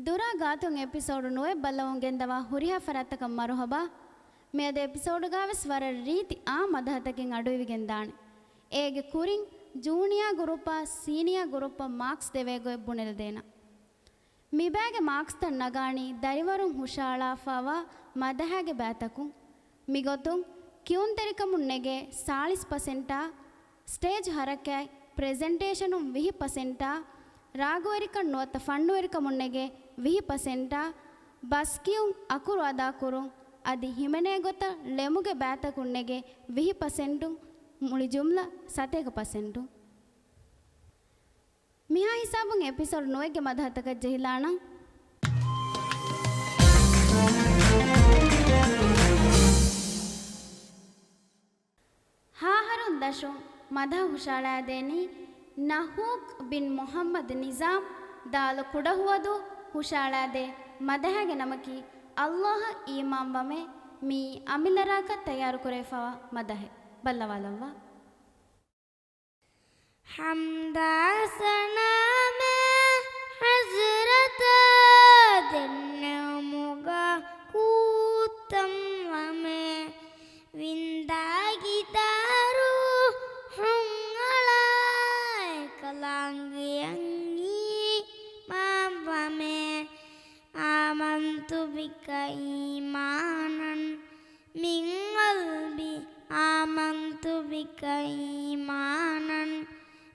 දුරා ගාතුන් එපිසෝඩු නොවේ බල්ලවුන්ගෙන් දවා හුරිහා ෆරත්තකම් මරුහබා මෙද එපිසෝඩු ගාවස් වර ರೀತಿ ಆ ಮದಹತකින් අඩුවිගෙන් දාನೆ ඒಗೆ ಕುರಿಂ ಜೂನಿಯಾ ಗ್ರೂಪ ಸೀನಿಯಾ ಗ್ರೂಪ ಮಾರ್ಕ್ಸ್ ದೇವೇಗೊ ಎಬ್ಬುನೆಲ ದೇನ ಮಿಬಾಗೆ ಮಾರ್ಕ್ಸ್ ತ ನಗಾಣಿ ದರಿವರುಂ ಹುಷಾಳಾ ಫವಾ ಮದಹಾಗೆ ಬ್ಯಾತಕು ಮಿಗೊತುಂ ಕ್ಯೂನ್ ತೆರಿಕಮುನ್ನೆಗೆ 40% ಸ್ಟೇಜ್ ಹರಕೆ ಪ್ರೆಸೆಂಟೇಷನು 20% ರಾಗುವರಿಕ ನೋತ ಫಂಡುವರಿಕ ಮುನ್ನೆಗೆ 20% ಬಸ್ಕಿಯುಂ ಅಕುರು ಅದಾ ಕುರು ಅದಿ ಹಿಮನೆ ಗೊತ್ತ ಲೆಮುಗೆ ಬ್ಯಾತಕುನ್ನೆಗೆ 20% ಮುಳಿ ಜುಮ್ಲ 7% ಮಿಹಾ ಹಿಸಾಬುಂ ಎಪಿಸೋಡ್ ನೋಯಗೆ ಮದಹತಕ ಜಹಿಲಾಣ ಹಾಹರುಂ ದಶು ಮದ ಹುಷಾಳಾದೇನಿ ನಹೂಕ್ ಬಿನ್ ಮೊಹಮ್ಮದ್ ನಿಜಾಮ್ ದಾಲು ಕುಡಹುವದು ಹುಷಾಳಾದೆ ಮದಹಗೆ ನಮಕಿ ಅಲ್ಲಾಹ ಈಮಾಂ ವಮೆ ಮೀ ಅಮಿಲರಾಕ ತಯಾರು ಕುರೇಫವ ಮದಹೆ ಬಲ್ಲವಲವ್ವ ಹಮ್ದಾಸನಾ ಮೇ ಹಜರತ ದಿನ್ನಮುಗ ಕೂತಂ ವಮೆ ವಿಂದಾಗಿದಾರು ಹುಂಗಳಾಯ್ ಕಲಾಂಗಿಯಂಗಿ ಮಾಂವಮೆ ಆಮಂತು ಬಿಕ ಈಮಾನನ್ ಮಿಂಗಲ್ಬಿ ಆಮಂತು ಬಿಕ ಈಮಾನನ್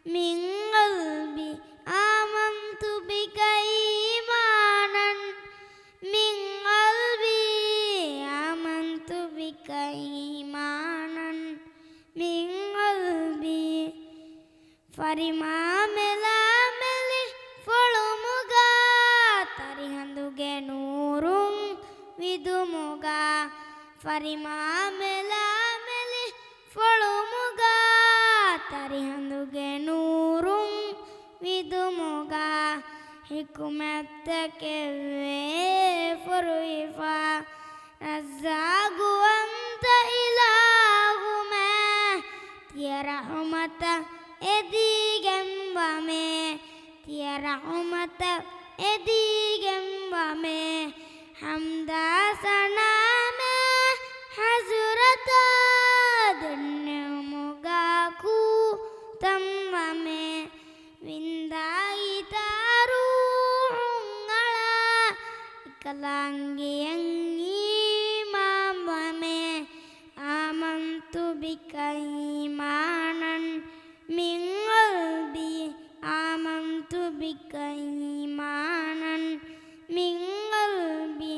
ಮಿಂಗಲ್ಬಿ ಆಮಂತು ಬಿಕ ಈಮಾನನ್ ಮಿಂಗಲ್ಬಿ ಆಮಂತು ಬಿಕ ಈಮಾನನ್ ಮಿಂಗಲ್ಬಿ ಫರಿಮಾ ಮೆಲಾ ಮೆಲಿ ಫೊಳುಮುಗ ತರಿಹಂದುಗೆ ನೂರುಂ ವಿದುಮುಗ ಫರಿಮಾ ಮೆಲಾ ಮೆಲಿ ಫೊಳುಮುಗ ತರಿಹಂದುಗೆ ನೂರುಂ ವಿದುಮುಗ ಹಿಕುಮೆತ್ತಕ್ಕೆ ಫುರುಯಿಫ ರಜ್ಜಾಗುವಂತ ಇಲಾಗುಮೆ ತಿಯರಹುಮತ ಎದಿಗೆಂಬಮೆ ತಿಯರಹುಮತ ಎದಿಗೆಂಬಮೆ ಹಮ್ದಾಸನಾಮೆ ಹಜರತ ದನ್ಯಮುಗ ಕೂತಂಬಮೆ ವಿಂದಾಯಿತಾರು ಹುಂಗಳ ಇಕಲಾಂಗಿಯಂಗಿ ಮಾಂಬಮೆ ಆಮಂತು ಬಿಕ ಈಮಾನನ್ ಮಿಂಗಲ್ಬಿ ಆಮಂತು ಬಿಕ ಈಮಾನನ್ ಮಿಂಗಲ್ಬಿ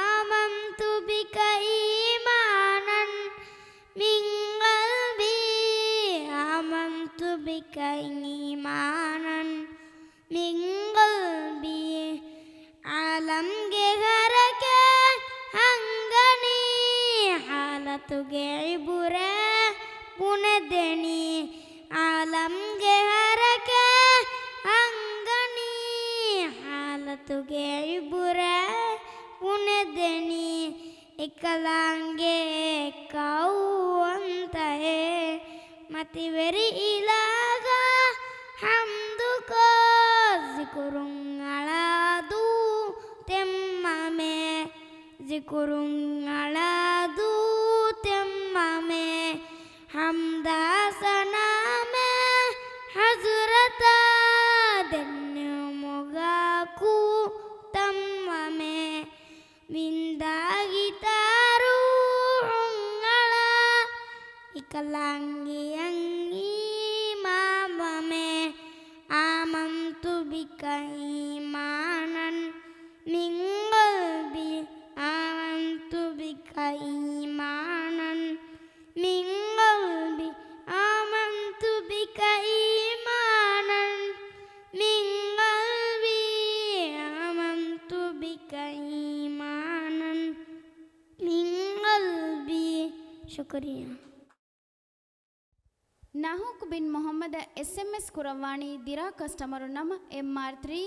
ಆಮಂತು ಬಿಕ ಈಮಾನನ್ ಮಿಂಗಲ್ಬಿ ಆಮಂತು ಬಿಕ ಈಮಾನನ್ ಮಿಂಗಲ್ಬಿ ಆಲಂಗೆ ಹರಕೆ ಹಂಗನಿ ಹಾಲತುಗೆ ಇಬುರೆ ಪುನದೆನಿ ಆಲಂಗೆ ಹರಕೆ ಹಂಗನಿ ಹಾಲತುಗೆ ಇಬುರೆ ಪುನದೆನಿ ಇಕಲಾಂಗೆ cow ಅಂತಹೆ ಮತಿವೆರಿ ಇಲಾಗ ಹಮ್ದುಕೋ ಜಿಕುರುಂಗಳದು ತೆಮ್ಮಮೆ ಜಿಕುರುಂಗಳದು ತೆಮ್ಮಮೆ ಹಮ್ದಾಸನಾಮೆ Hazrat ದನ್ಯಮುಗ ಕೂತಮ್ಮಮೆ ವಿಂದಾಗಿತಾರು ಹುಂಗಳ ಇಕಲಾಂಗಿಯಂಗಿ ಮಾಮಮೆ ಆಮಂತು ಬಿಕ ಈಮಾನನ್ ಮಿಂಗಲ್ಬಿ ಆಮಂತು ಬಿಕ ಈಮಾನನ್ ಮಿಂಗಲ್ಬಿ ಆಮಂತು ಬಿಕ ಈಮಾನನ್ ಮಿಂಗಲ್ಬಿ ಆಮಂತು ಬಿಕ ಈಮಾನನ್ ಮಿಂಗಲ್ಬಿ ಶುಕ್ರಿಯಾ ನಹುಕ್ bin Mohammad SMS ಕುರವಾಣಿ ದಿರಾ ಕಸ್ಟಮರು ನಮ್ಮ MR3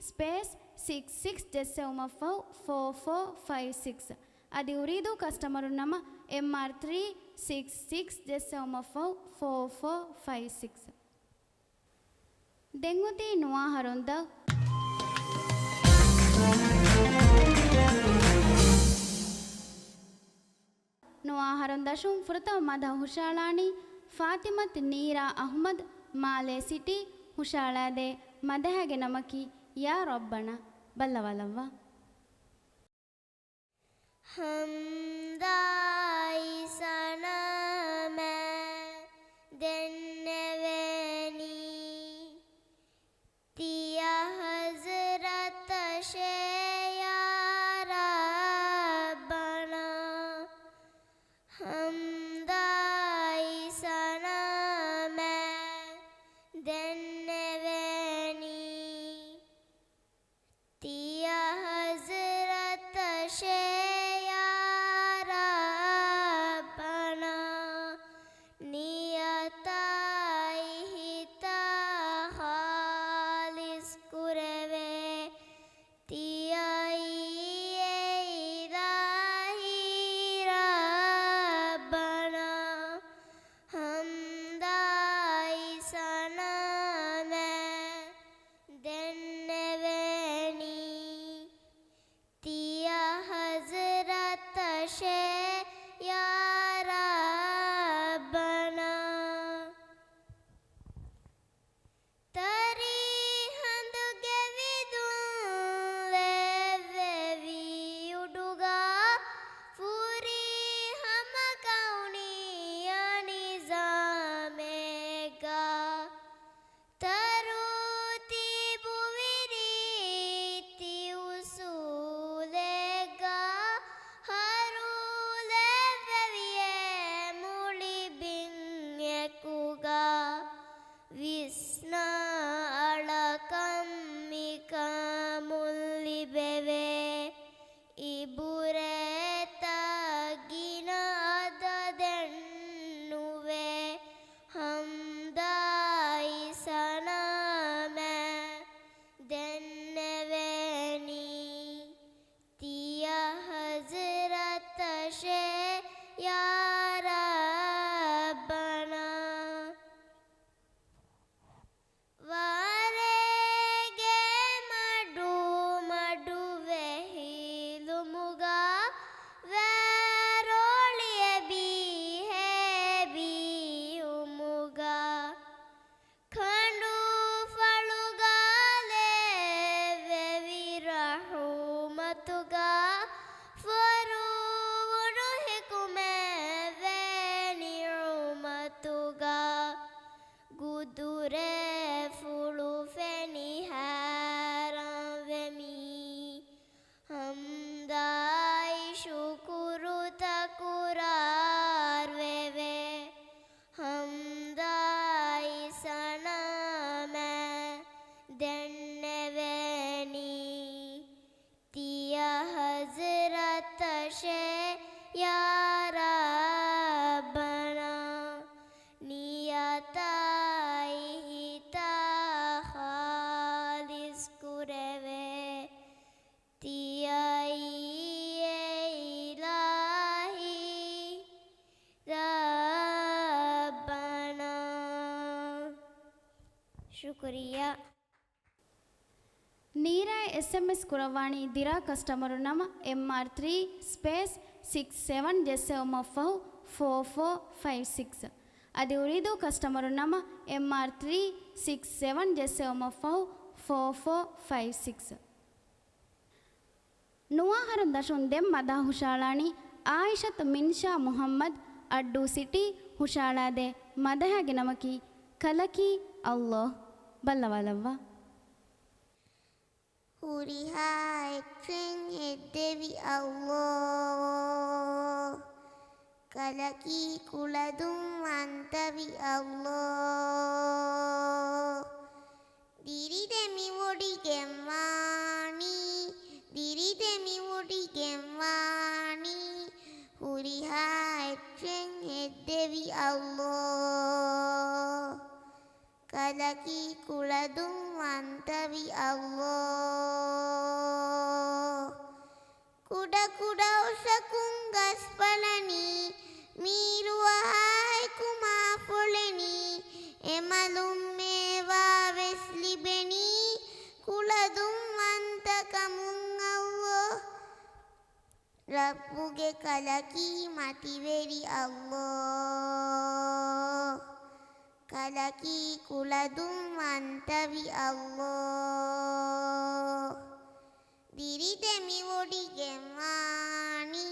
ಸ್ಪೇಸ್ 66 అది ఉరీదు కస్టమరు నమ MR3 66 దెంగుతి నువా ಹರೊಂದ ದಶುಂ ಫುರತವ ಮದ ಹುಷಾಳಾಣಿ ಫಾತಿಮತ್ ನೀರಾ ಅಹ್ಮದ್ ಮಾಲೆ ಸಿಟಿ ಹುಷಾಳಾದೆ ಮದಹಗೆ ನಮಕಿ ಯಾ ರೊಬ್ಬಣ ಬಲ್ಲವಲವ್ವ ಹಮ್ದಾಯಿ ಸನಮೆ ದೆನ್ನೆವೆನಿ ತಿಯ ಹಜರತ ಶೇಯಾರ ಬಣ ಹಮ್ದಾಯಿ ಸನಮೆ ದೆನ್ನೆವೆನಿ ತಿಯ ಹಜರತ ಶೇಯಾರ ಬಣ ನಿಯತಾಯಿ ಹಿತ ಹಾಲಿಸ್ ಕುರವೆ ತಿಯೈ ಇಲಾಹಿ ರಬ್ಬನ ಹಮ್ದಾಯಿ ಸನಮೆ ದೆನ್ನೆವೆನಿ ತಿಯ ಹಜರತ ಶೇಯಾರ ಬನ ತರಿ ಹಂದುಗೆ ವಿದು ವೆವಿ ಉಡುಗ ಫುರಿ ಹಮ ಕೌಣಿಯ ನಿಜಾಮೆಗ ತರುತಿ ಬುವಿರೀತಿ ಉಸೂಲೆಗ ಹರುಲೆವೆವಿಯೆ ಮುಳಿ ಬಿಂಗೆಕುಗ ವಿಸ್ನ ಅಳಕಮ್ಮಿಕ ಮುಲ್ಲಿಬೆವೆ ಇಬುರೆ ತಗಿನ ಅದದೆನ್ನುವೆ ಹಮ್ದಾಯಿ ಸನಮೆ ದೆನ್ನೆವೆನಿ ತಿಯ ಹಜರತ ಶೇಯಾರ ಬಣ ವಾರೆಗೆ ಮಡು ಮಡುವೆ ಹಿಲುಮುಗ ವ್ಯಾರೋಳಿಯ ಬೀಹೆ ಬೀಯುಮುಗ ಖಂಡು ಫಳುಗಾಲೆ ವೆವಿರಹು ಮತುಗ ಫರುವುಡು ಹಿಕುಮೆ ವೆನಿಯು ಮತುಗ ಗುದುರೆ ಫುಳು ಫೆನಿ ಹಾರವೆಮಿ ಹಮ್ದಾಯಿ ಶುಕುರು ತಕುರಾರ್ವೆವೆ ಹಮ್ದಾಯಿ ಸನಮೆ ದೆನ್ನೆವೆನಿ ತಿಯ ಹಜರತ ಶೇಯಾರ ಬಣ ನಿಯತಾಯಿ ಹಿತ ಹಾಲಿಸ್ ಕುರವೆ ತಿಯೈ ಇಲಾಹಿ ರಬ್ಬನ ಶುಕ್ರಿಯಾ ನೀರಾ SMS ಕುರವಾಣಿ ದಿರಾ ಕಸ್ಟಮರು ನಮ MR3 ಸ್ಪೇಸ್ 67 ಜೆಸ್ಸೆವಮಫಹು 4456 అది ఉరిదు కస్టమరు నమ MR3 67 జెస్సెవమఫహు 4456 ನುವಾಹರಂ ದಶುನ್ ದೆಂ ಮದಾ ಹುಷಾಳಾಣಿ ಆಯಿಷತ್ ಮಿನ್ಶಾ ಮುಹಮ್ಮದ್ ಅಡ್ಡು ಸಿಟಿ ಹುಷಾಳಾದೆ ಮದಹಗೆ ನಮಕಿ ಕಲಕಿ ಅಲ್ಲಾಹ್ ಬಲ್ಲವಲವ್ವ ಹುರಿಹಾ ಎಕ್ಫೆಂ ಹೆದ್ದೆವಿ Allah ಕಲಕಿ ಕುಳದುಂ ಅಂತವಿ Allah ದಿರಿದೆಮಿ ಒಡಿಗೆಮ್ವಾಣಿ ದಿರಿದೆಮಿ ಒಡಿಗೆಮ್ವಾಣಿ ಹುರಿಹಾ ಎಕ್ಫೆಂ ಹೆದ್ದೆವಿ Allah ಕಲಕಿ ಕುಳದುಂ ಅಂತವಿ Allah ಕುಡ ಕುಡ ಉಸಕುಂಗಸ್ಪಲನಿ ಮೀರುವಹಾಯ್ ಕುಮಾಫೊಳೆನಿ ಎಮಲುಂ ಮೇವಾ ವೆಸ್ಲಿಬೆನಿ ಕುಳದುಂ ಅಂತಕಮುಂ Allah ರಬ್ಬುಗೆ ಕಲಕಿ ಮತಿವೆರಿ ಅಲ್ಲೋ ಕಲಕಿ ಕುಲದು ಅಂತವಿ ಅಲ್ಲೋ ದಿರಿದೆಮಿ ಒಡಿಗೆ ಮಾಣಿ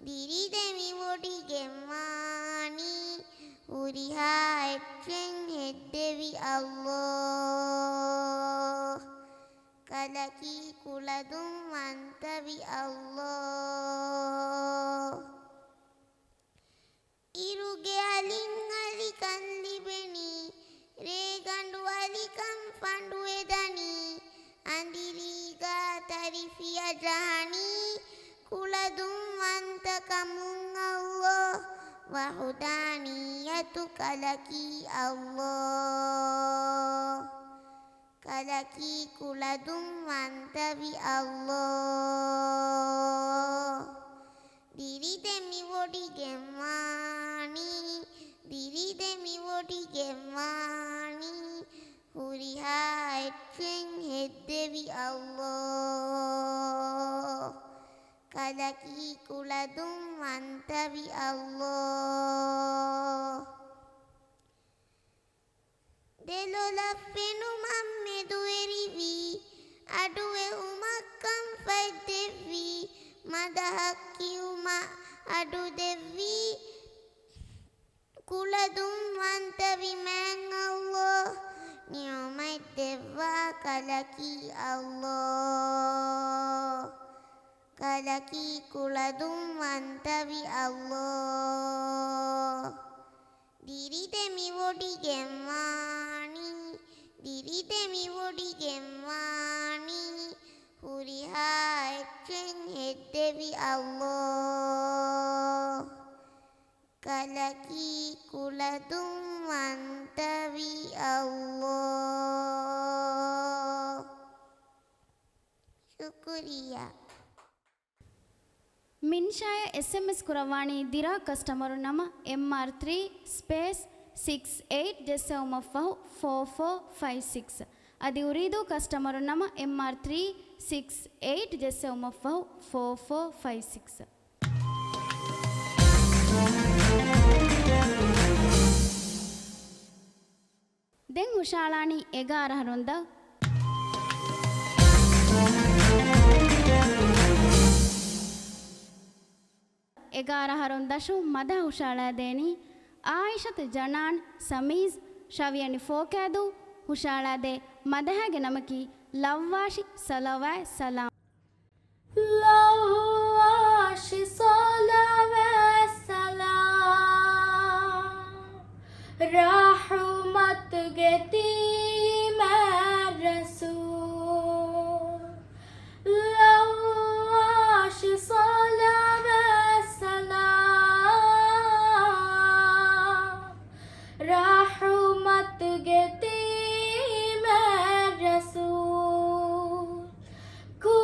ದಿರಿದೆಮಿ ಒಡಿಗೆ ಮಾಣಿ ಉರಿಹಾ ಎಚ್ಚೆನ್ ಹೆದ್ದೆವಿ ಅಲ್ಲೋ ಕಲಕಿ ಕುಲದು ಅಂತವಿ ಅಲ್ಲೋ ಇರುಗೆ ಅಲಿಂಗಲಿ ಕಂದಿಬೆನಿ ರೇಗಂಡು ಅಲಿಕಂ ಪಂಡು ಎದನಿ ಅಂದಿರೀಗ ತರಿಫಿಯ ಜಹನಿ ಕುಲದು ಅಂತ ಕಮುಂ ಅಲ್ಲೋ ವಹುದಾನಿಯತು ಕಲಕಿ ಅಲ್ಲೋ ಕಲಕಿ ಕುಲದು ಅಂತವಿ ಅಲ್ಲೋ ದಿರಿದೆಮಿ ಒಡಿಗೆ ಮಾಣಿ ದಿರಿದೆಮಿ ಒಡಿಗೆ ಮಾಣಿ ಹುರಿಹಾ ಎಚ್ಚೆನ್ ಹೆದ್ದೆವಿ ಅಲ್ಲೋ ಕಲಕಿ ಕುಲದು ಅಂತವಿ ಅಲ್ಲೋ දෙලොලපෙනු මම්මෙදු එරිවි අඩුවෙ උමක්කම් ෆයිදෙව්වි මදහක් කිව්ම අඩු දෙව්වි කුලදුම් වන්තවි මෑන් අල්ලෝ නියොමයි දෙව්වා කලකි අල්ලෝ කලකි කුලදුම් වන්තවි අල්ලෝ දිරිදෙමි ඔඩිගෙ මාණි දිරිදෙමි ඔඩිගෙ මාණි හුරිහා එච්චෙන් හෙද්දෙවි අල්ලෝ කලකි කුලදුම් වන්තවි අල්ලෝ ಶುಕ್ರಿಯಾ ಮಿನ್ಶಾಯ SMS ಕುರವಾಣಿ ದಿರಾ ಕಸ್ಟಮರು ನಮ MR3 ಸ್ಪೇಸ್ 68 ಜೆಸೌಮಫಹು 4456 అది ఉరీదు కస్టమరు నమ MR3 68 జెసౌమఫహు 4456 ದೆನ್ ಹುಷಾಳಾಣಿ 11 ಹರುಂದ ಎಗಾರಹರೊಂ ದಶು ಮದ ಹುಷಾಳಾದೇನಿ ಆಯಿಷತ್ ಜನಾನ್ ಸಮೀಜ್ ಶವಿಯನಿ ಫೋಕ್ಯಾದು ಹುಷಾಳಾದೆ ಮದಹಗೆ ನಮಕಿ ಲವ್ವಾಶಿ ಸಲವಾಯ್ ಸಲಾಂ ಲವ್ವಾಶಿ ಸಲವಾಯ್ ಸಲಾಂ ರಹಮತ್ ಗೆತಿ ಮೇ ರಸೂಲ್ ಲವ್ವಾಶಿ rahmat geti me rasul ku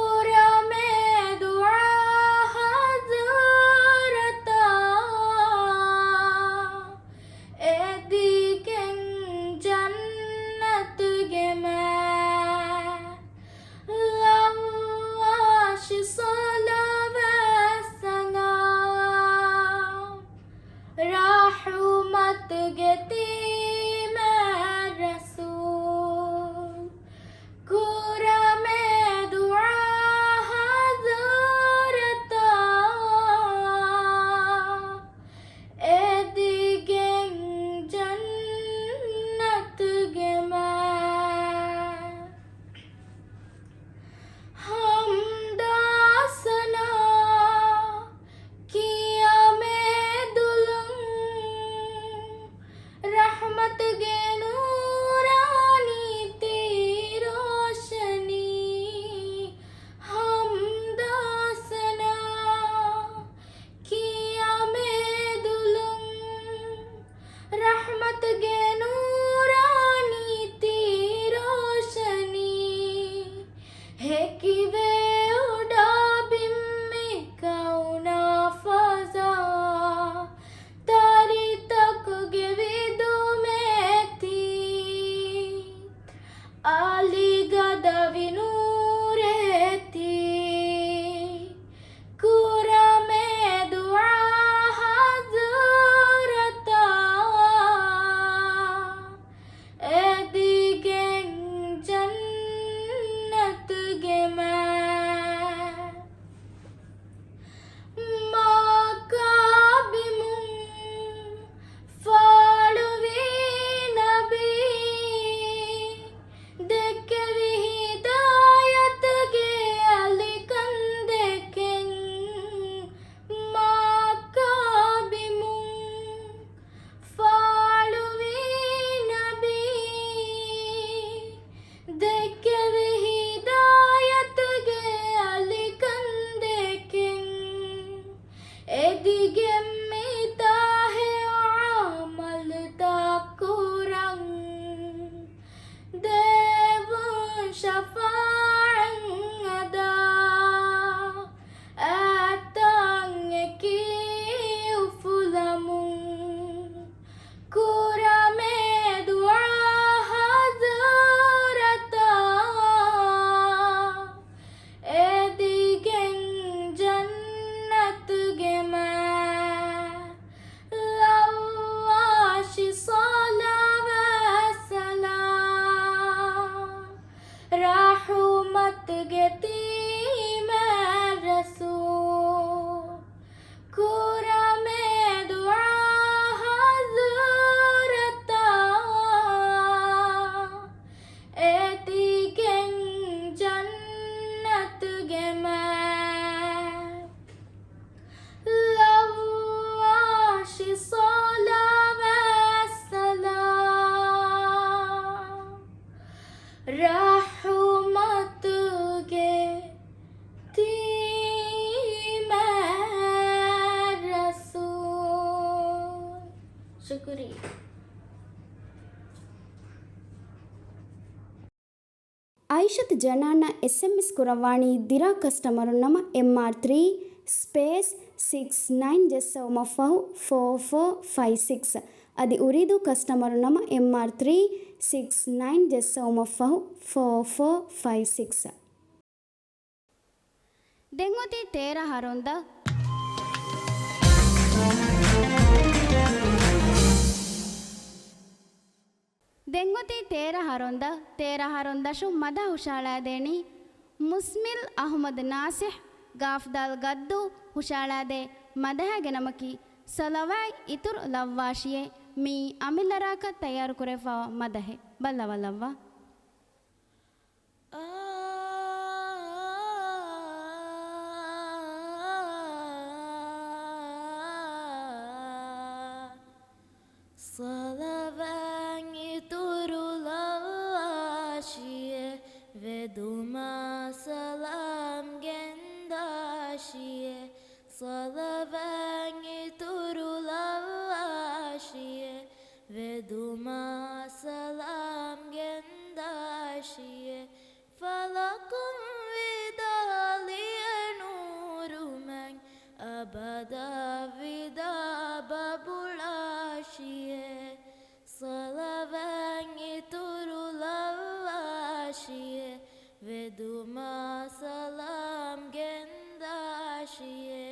رسول كرم دعا حضرتا etiken jannat gema lawashi salawat salam rahmat ge tima rasul shukriya ಐಷತ್ ಜನಾನ SMS ಕುರವಾಣಿ ದಿರಾ ಕಸ್ಟಮರ್ ನಮ MR3 ಸ್ಪೇಸ್ 69 ಜೆಸ್ಸವಮಫಹು 4456 అది ఉరీదు కస్టమర్ నమ MR3 69 జెస్సవమఫహు 4456 ದೆಂಗೊತಿ ತೇರ ಹರೊಂದ ದೆಂಗೊತಿ ತೇರ ಹರೊಂದಶು ಮದ ಹುಷಾಳಾದೇಣಿ ಮುಸ್ಮಿಲ್ ಅಹ್ಮದ್ ನಾಸಿಹ್ ಗಾಫ್ದಾಲ್ ಗದ್ದು ಹುಷಾಳಾದೆ ಮದಹಗೆ ನಮಕಿ ಸಲವಾಯ್ ಇತುರ್ ಲವ್ವಾಶಿಯೆ ಮೀ ಅಮಿಲ್ಲರಾಕ ತಯಾರು ಕುರೆಫಾ ಮದಹೆ ಬಲ್ಲವಲ್ಲವ್ವ Salavangi turulashiye veduma salam gendashiye Salavangi turulashiye veduma salam gendashiye Falakum vidaliye nurumen abada vida babulashiye Salavangi turulashiye veduma salam gendashiye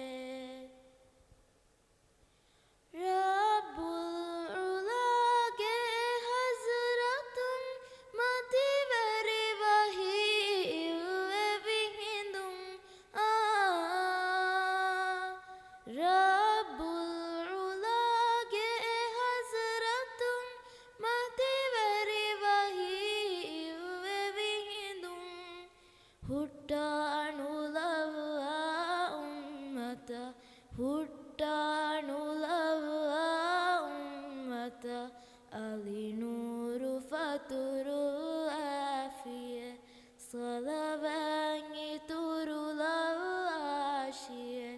Rabbul ulage hazratum mativeri wahi evihindum Rabbul ulage hazratum mativeri wahi evihindum huttanulavva ummata huttanulavva ummata alinuru faturu afiye salavangi turulashiye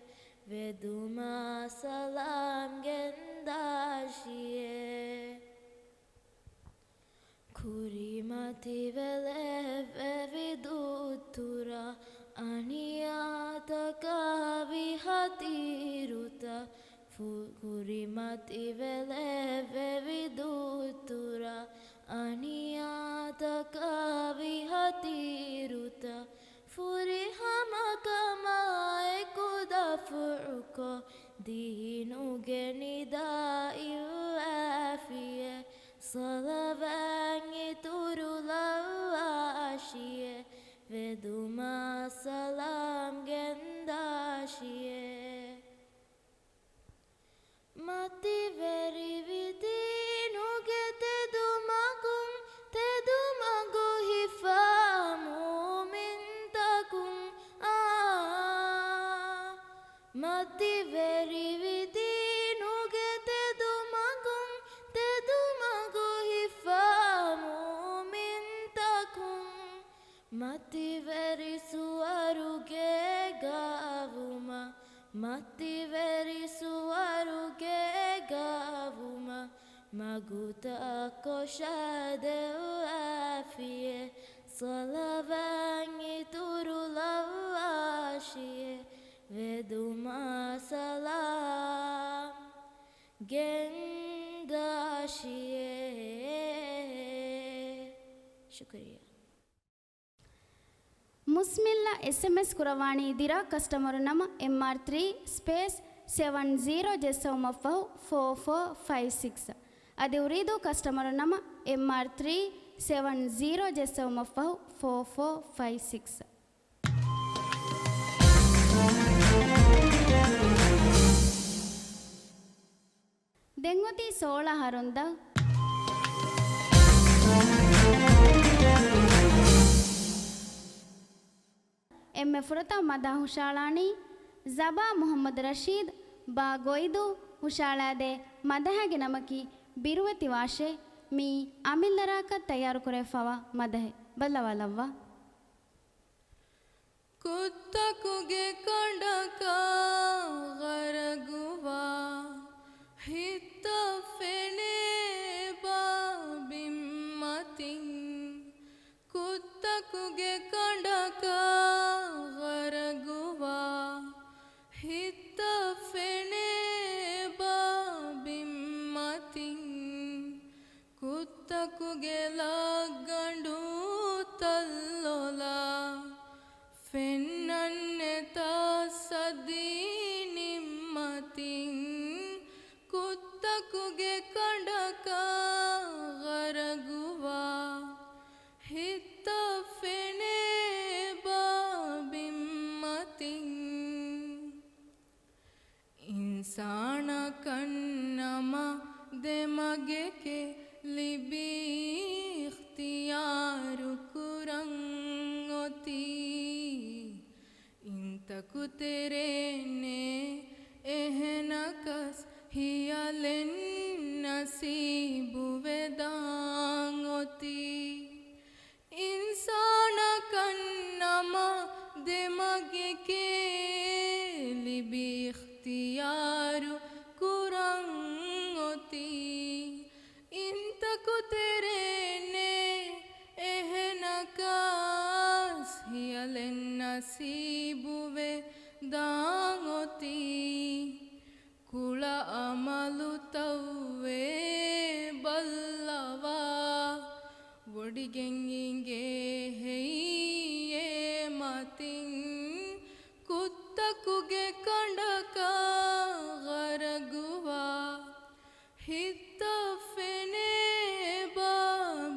veduma salam gendashiye kurimati veleve vidutura aniyata kavihatiruta kurimati veleve vidutura aniyata kavihatiruta furihamakamae kudafuko dinuge nidaiu afiye salavangi turulashiye veduma salam gendashiye mati veri vidinuge tedumagu hifamu mintakum mati veri vidinuge tedumagu hifamu mintakum mati veri suaruge gavuma mati veri suaruge gavuma maguta koshade afiye salavangi turulashiye veduma salam gendashiye shukriya ಮುಸ್ಮಿಲ್ಲ SMS ಕುರವಾಣಿ ದಿರಾ customer ನಮ MR3 space 70 ಜೆಸ್ಸವಮಫಹು 4456 అది ఉరీదు customer నమ MR3 70 జెస్సవమఫహు 4456 ಮಿಹುತಿ ಸೋಳ ಹರುಂದ ಎಮ್ಮೆ ಫುರತ ಮದ ಹುಷಾಳಾಣಿ ಜಬಾ ಮುಹಮ್ಮದ್ ರಶೀದ್ ಬಾ ಗೊಯ್ದು ಹುಷಾಳಾದೆ ಮದಹಗೆ ನಮಕಿ ಬಿರುವತಿ ವಾಶೆ me ಅಮಿಲ್ಲರಾಕ ತಯಾರು ಕುರೆಫವ ಮದಹೆ ಬಲ್ಲವಲ್ಲವ್ವ ಕುತ್ತಕುಗೆ ಕಂಡಕ ಗರಗುವ ಹಿತ್ತ ಫೆನೆ ಬಿಮ್ಮತಿ ಕುತ್ತಕುಗೆ ಕಂಡಕ ಗರಗುವ ಹಿತ್ತ ಫೆನೆ ಬಿಮ್ಮತಿ ಕುತ್ತಕುಗೆ ಲಗ್ಗಂಡು ತಲ್ಲೋಲ ಫೆನ್ನನ್ನೆತ ಸದಿ ನಿಮ್ಮತಿ ಕುತ್ತಕುಗೆ ಕಂಡಕ ಗರಗುವ ಹಿತ್ತ ಫೆನೆ ಬಿಮ್ಮತಿ ಇನ್ಸಾನ ಕನ್ನಮ ದೆಮಗೆ ಕೆ ಲಿಬಿ ಇಖ್ತಿಯಾರು ಕುರಂಗೋತಿ इंतकु तेरे ने एहनकस हियलेन नसीबु वेदांगोती इंसान कन्नमा दिमगे के लिबि इख्तियारु कुरंगोती इंतकु तेरे ने एहनकस हियलेन ನಸೀಬುವೆ ದಾಂಗೋತಿ ಕುಳ ಅಮಲು ತವ್ವೇ ಬಲ್ಲವ ಒಡಿಗೆಂಗಿಂಗೆ ಹೆಯ್ಯೇ ಮತಿಂ ಕುತ್ತಕುಗೆ ಕಂಡಕ ಗರಗುವ ಹಿತ್ತ ಫೆನೆ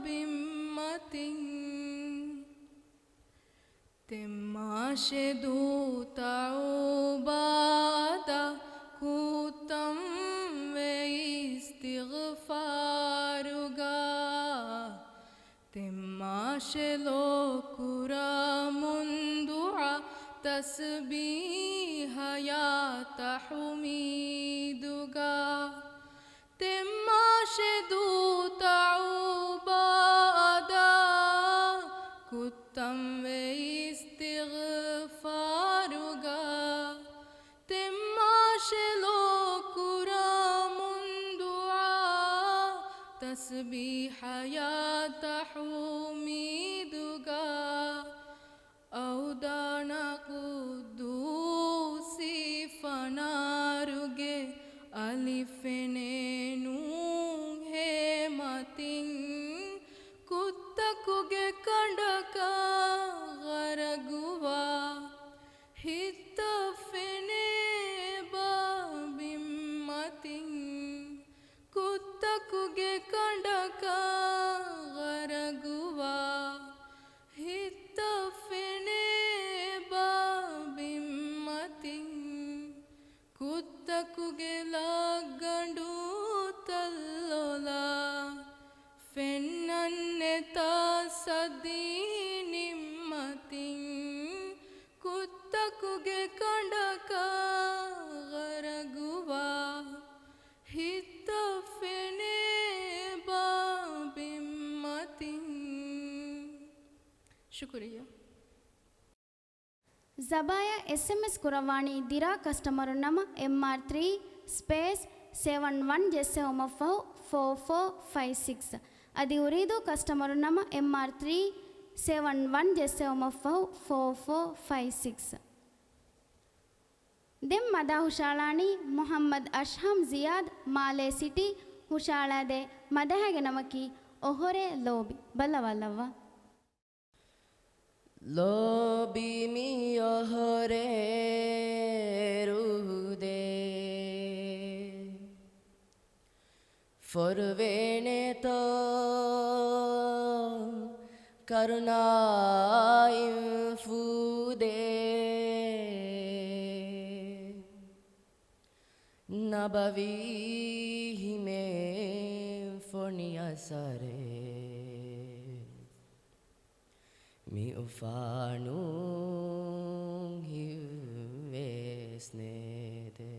ಬಿಮ್ಮತಿಂ ತೆಮ್ಮಾಶೆ ದೂತ ಉಬಾದ ಕೂತಂ ವೇ ಇಸ್ತಿಗ್ಫಾರುಗ ತೆಮ್ಮಾಶೆ ಲೋಕುರ ಮುಂದುಅ ತಸ್ಬೀಹ ಯಾ ತಹಮೀದುಗ ತೆಮ್ಮಾಶೆ ದೂತ ಉಬಾದ ಕೂತಂ ವೇ ಇಸ್ತಿಗ್ಫಾರುಗ ತೆಮ್ಮಾಶೆ ಲೋಕುರ ಮುಂದುಅ ತಸ್ಬೀಹ ಯಾ ತಹಮೀದುಗ ಔದಾನ ಕುದ್ದೂಸಿ ಫನಾರುಗೆ ಅಲಿಫೆನೇನು ಹೇಮತಿಂ ಕುತ್ತಕುಗೆ ಕಂಡಕ ಗರಗುವ ಹಿತ್ತ ಫೆನೆ ಬಿಮ್ಮತಿಂ ಕುತ್ತಕುಗೆ ಕಂಡಕ ಗರಗುವ ಹಿತ್ತ ಫೆನೆ ಬಿಮ್ಮತಿಂ ಕುತ್ತಕುಗೆ ಲಗ್ಗಂಡು ತಲ್ಲೋಲ ಫೆನ್ನನ್ನೆತ ಸದಿ ನಿಮ್ಮತಿಂ ಕುತ್ತಕುಗೆ ಕಂಡಕ ಗರಗುವ ಹಿತ್ತ ಫೆನೆ ಬಿಮ್ಮತಿಂ ಶುಕ್ರಿಯಾ ಜಬಾಯ SMS ಕುರವಾಣಿ ದಿರಾ ಕಸ್ಟಮರ್ ನಮ MR3 ಸ್ಪೇಸ್ 71 ಜೆಸ್ಸೆ ಒಮಫೌ 4456 ಅದಿ ಉರಿದು ಕಸ್ಟಮರ್ ನಮ MR3 71 ಜೆಸ್ಸೆ ಒಮಫೌ 4456 ದೆಮ್ ಮದ ಹುಷಾಳಾಣಿ ಮೊಹಮ್ಮದ್ ಅಶ್ಹಮ್ ಜಿಯಾದ್ ಮಾಲೆ ಸಿಟಿ ಹುಷಾಳಾದೆ ಮದಹಗೆ ನಮಕಿ ಒಹೊರೆ ಲೋಬಿ ಬಲ್ಲವಲ್ಲವ್ವ ಲೋಬಿ ಮಿಯೊಹೊರೆ ರುಹುದೆ ಫೊರ್ವೇಣೆ ತೋ ಕರುಣಾಯಿಂ ಫೂದೆ ನಬವಿ hime fornia sare mi ufanu hivesnede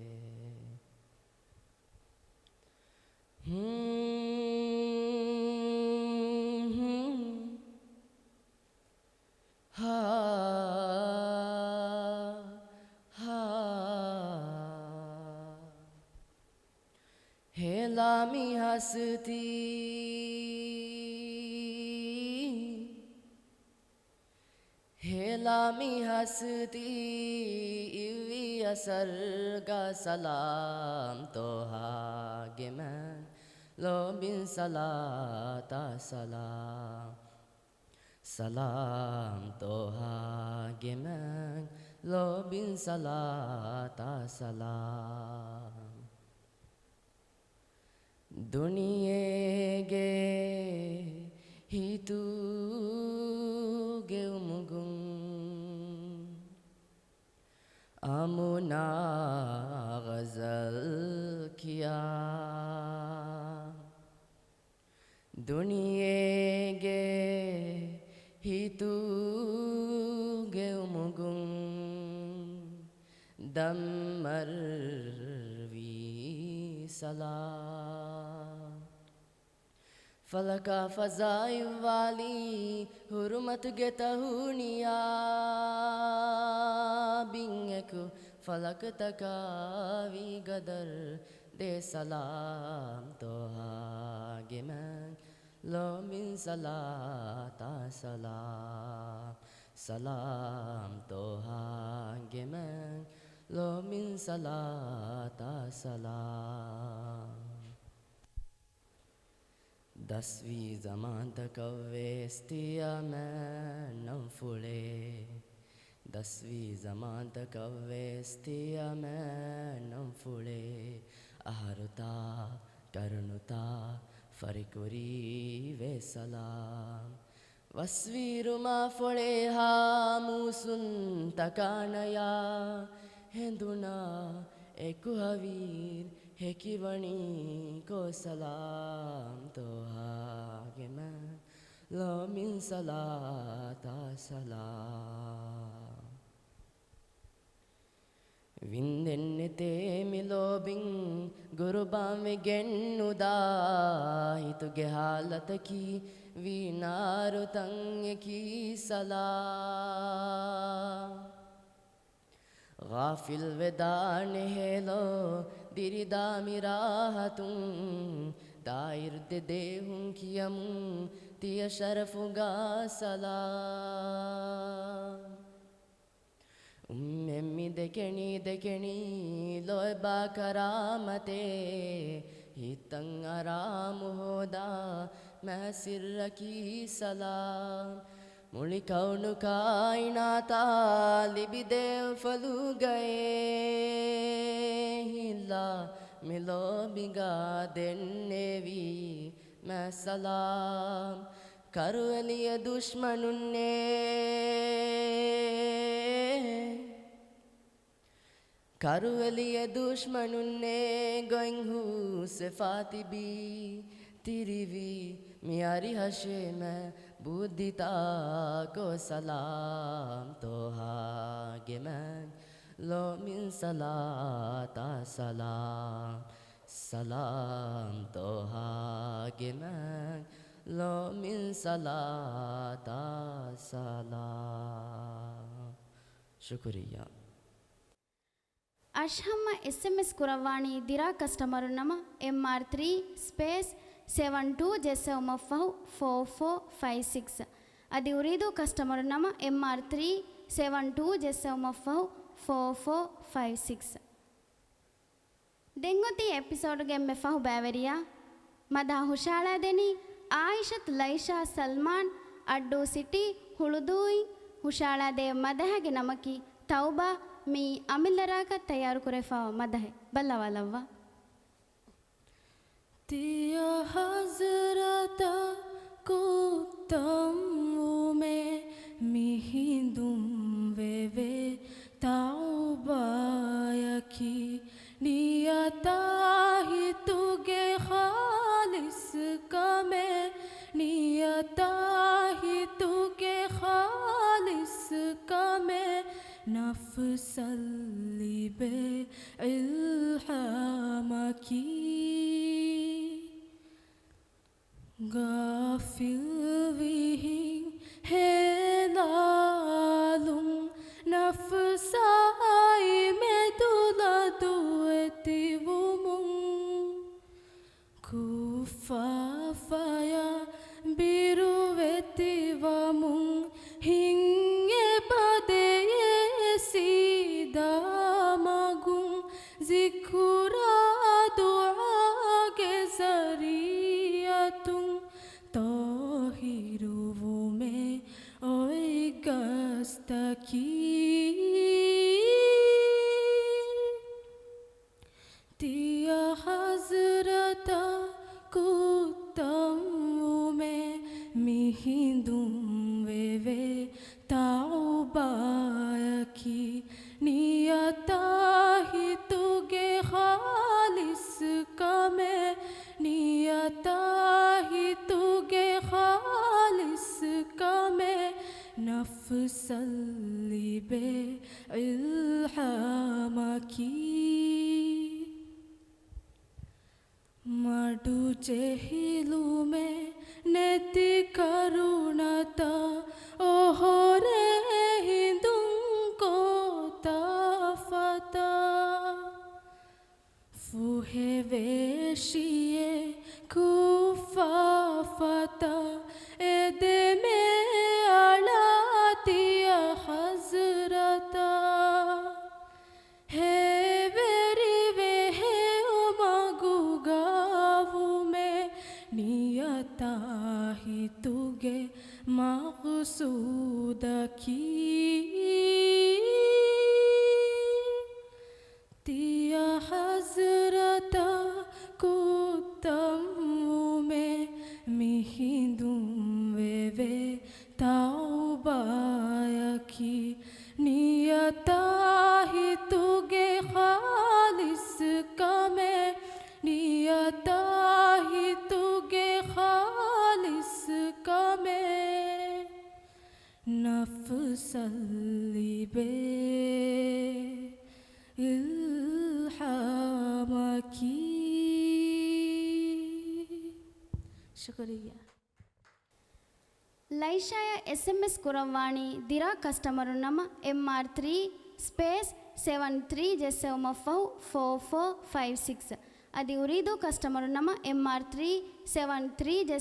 ha ha helami hasti helami hasti ivi asarga salam toha geman lobin salata salam salam toha geman lobin salata salam duniyege hitu geumugun amuna ghazal kiya duniyege hitu geumugun dammarvi salam falaka fazai wali hurmat getahuniya bingeku falak takavi gadar de salam toha geman lo min salata salam salam toha geman lo min salata salam dasvi zaman takavestiya manam fule dasvi zaman takavestiya manam fule aharuta karunuta farikuri ve salam vasviruma fole ha musun takanaya henduna ekuhavir hekivani ko salam toha geman lo min salata salam vindennete milobin gurbam gennuda hituge halataki vinaru tangeki salam ghafil vedan helo dirida mirahatun dair de dehun kiyamun tiya sharafuga salam ummemmi dekeni loy ba karamate hitan aram hoda masirraki salam muli kaunu kainata libidev falu gaye hilla milo biga dennevi ma salam karueliya dushmanunne karueliya dushmanunne going hu sefati bi tirivi miari hashema buddhita ko salam toha geman lo min salata salam salam toha geman lo min salata salam shukriya ಅಶ್ಹಮ್ಮ SMS ಕುರವಾಣಿ ದಿರಾ customer ನಮ MR3 space 72 ಜೆಸ್ಸಮಫಹು 4456 ಅದಿ ಉರಿದು customer ನಮ MR3 72 ಜೆಸ್ಸಮಫಹು 4456 ದೆಂಗೊತಿ ಎಪಿಸೋಡ್ಗೆ ಮೆಫಹು ಬ್ಯಾವೆರಿಯಾ ಮದಾ ಹುಷಾಳಾದೆನಿ ಆಯಿಷತ್ ಲೈಷಾ Salman ಅಡ್ಡು city ಹುಳುದೂಯಿ ಹುಷಾಳಾದೆ ಮದಹಗೆ ನಮಕಿ ತೌಬಾ me ಅಮಿಲ್ಲರಾಗ ತಯಾರು ಕುರೆಫಾ ಮದಹೆ ಬಲ್ಲವಲ್ಲವ್ವ दिया हजरता को तमुमे मिहिंदुम वेवे ताउबायकी नियता ही तुगे صلي بإلهامك غافل به هلال نفساي مدلدوتي ومن كفافايا بيروتي ومن هنگه بده سيدامگون ذكرى دعاء زريعتون طاهر ومه اويگستکی تیا حضرتا कुतमुमे मिहिंदुम वेवे ताउबायकी नियता ही तुगे खालिस कमे नियता ही तुगे खालिस कमे नफसली बे इल्हामकी मडु जेहिलु में नेति करुणता ओहोरे हिंदुं को ताफता फुहे वेशिए कुफाफता एदे में अलातिया हजरता हे वेरी वे हे नियता ही तुगे मक़सूद की तिया हज़रता कुतमुमे मिहिंदुम वेवे ताउबायकी नियता ही तुगे खालिस कमे नियता ही तुगे खालिस कमे नफसली बे इल्हामकी शुक्रिया ಲೈಶಾಯ SMS ಕುರವಾಣಿ ದಿರಾ ಕಸ್ಟಮರು ನಮ್ಮ MR3 ಸ್ಪೇಸ್ 73 4456 అది ఉరీదు కస్టమరు నమ MR3 73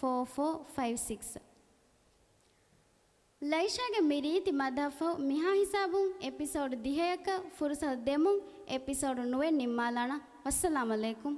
4456 ಲೈಶಾಗೆ ಮಿರೀತಿ ಮದಫ ಮಿಹಾ ಹಿಸಾಬು ಎಪಿಸೋಡ್ 10ಕ ಫುರ್ಸತ್ ದೆಮು ಎಪಿಸೋಡ್ 9 ನಿಮ್ಮಾಲಣ ಅಸ್ಸಲಾಮು ಅಲೈಕುಂ